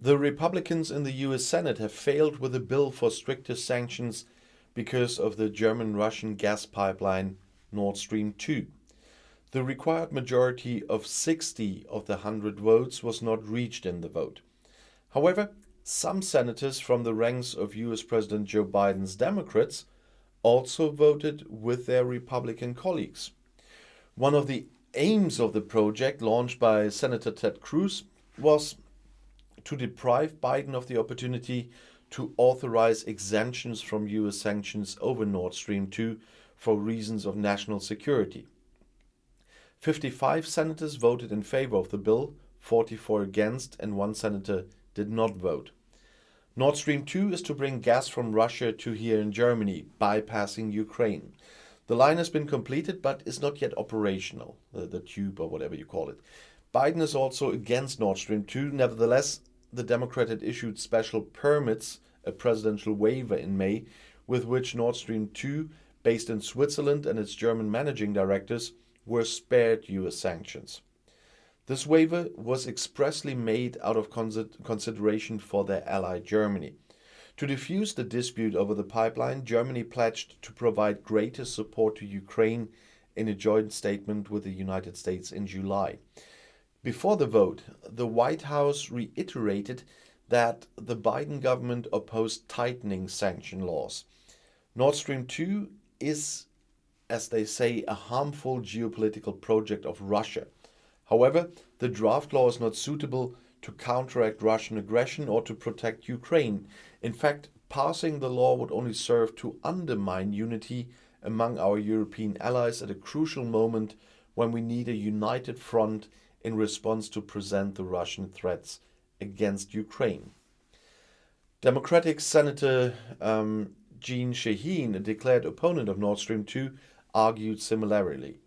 The Republicans in the US Senate have failed with a bill for stricter sanctions because of the German-Russian gas pipeline Nord Stream 2. The required majority of 60 of the 100 votes was not reached in the vote. However, some senators from the ranks of US President Joe Biden's Democrats also voted with their Republican colleagues. One of the aims of the project, launched by Senator Ted Cruz, was to deprive Biden of the opportunity to authorize exemptions from US sanctions over Nord Stream 2 for reasons of national security. 55 senators voted in favor of the bill, 44 against, and one senator did not vote. Nord Stream 2 is to bring gas from Russia to here in Germany, bypassing Ukraine. The line has been completed but is not yet operational, the tube or whatever you call it. Biden is also against Nord Stream 2. Nevertheless, the Democrat had issued special permits, a presidential waiver in May, with which Nord Stream 2, based in Switzerland, and its German managing directors were spared US sanctions. This waiver was expressly made out of consideration for their ally Germany. To defuse the dispute over the pipeline, Germany pledged to provide greater support to Ukraine in a joint statement with the United States in July. Before the vote, the White House reiterated that the Biden government opposed tightening sanction laws. Nord Stream 2 is, as they say, a harmful geopolitical project of Russia. However, the draft law is not suitable to counteract Russian aggression or to protect Ukraine. In fact, passing the law would only serve to undermine unity among our European allies at a crucial moment when we need a united front in response to present the Russian threats against Ukraine. Democratic Senator Jeanne Shaheen, a declared opponent of Nord Stream 2, argued similarly.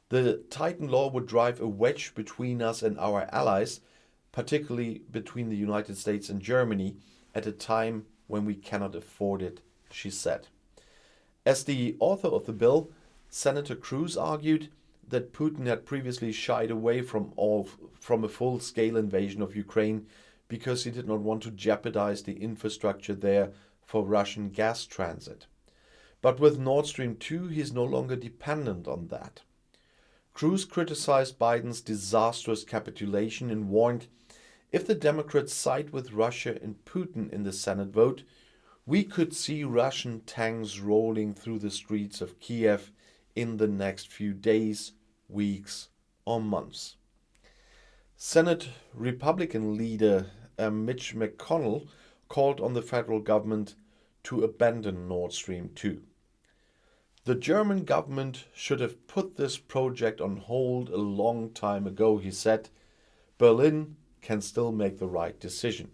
The tightened law would drive a wedge between us and our allies, particularly between the United States and Germany, at a time when we cannot afford it, she said. As the author of the bill, Senator Cruz argued that Putin had previously shied away from a full-scale invasion of Ukraine because he did not want to jeopardize the infrastructure there for Russian gas transit. But with Nord Stream 2, he is no longer dependent on that. Cruz criticized Biden's disastrous capitulation and warned, if the Democrats side with Russia and Putin in the Senate vote, we could see Russian tanks rolling through the streets of Kiev in the next few days, weeks, or months. Senate Republican leader Mitch McConnell called on the federal government to abandon Nord Stream 2. The German government should have put this project on hold a long time ago, he said. Berlin can still make the right decision.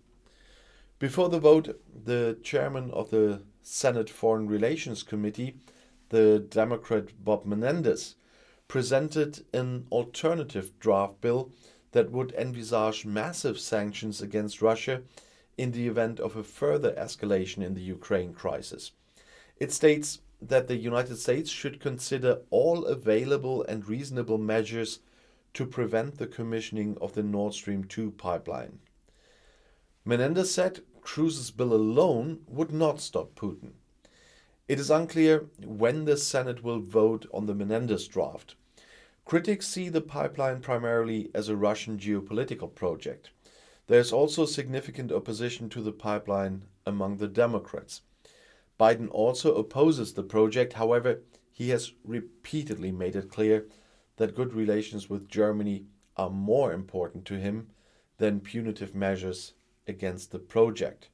Before the vote, the chairman of the Senate Foreign Relations Committee, the Democrat Bob Menendez, presented an alternative draft bill that would envisage massive sanctions against Russia in the event of a further escalation in the Ukraine crisis. It states that the United States should consider all available and reasonable measures to prevent the commissioning of the Nord Stream 2 pipeline. Menendez said Cruz's bill alone would not stop Putin. It is unclear when the Senate will vote on the Menendez draft. Critics see the pipeline primarily as a Russian geopolitical project. There is also significant opposition to the pipeline among the Democrats. Biden also opposes the project. However, he has repeatedly made it clear that good relations with Germany are more important to him than punitive measures against the project,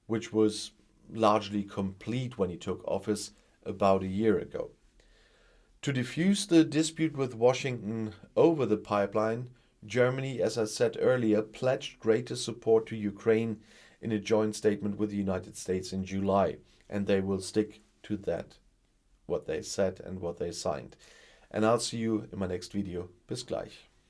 which was largely complete when he took office about a year ago. To defuse the dispute with Washington over the pipeline, Germany, as I said earlier, pledged greater support to Ukraine in a joint statement with the United States in July, and they will stick to that, what they said and what they signed. And I'll see you in my next video. Bis gleich.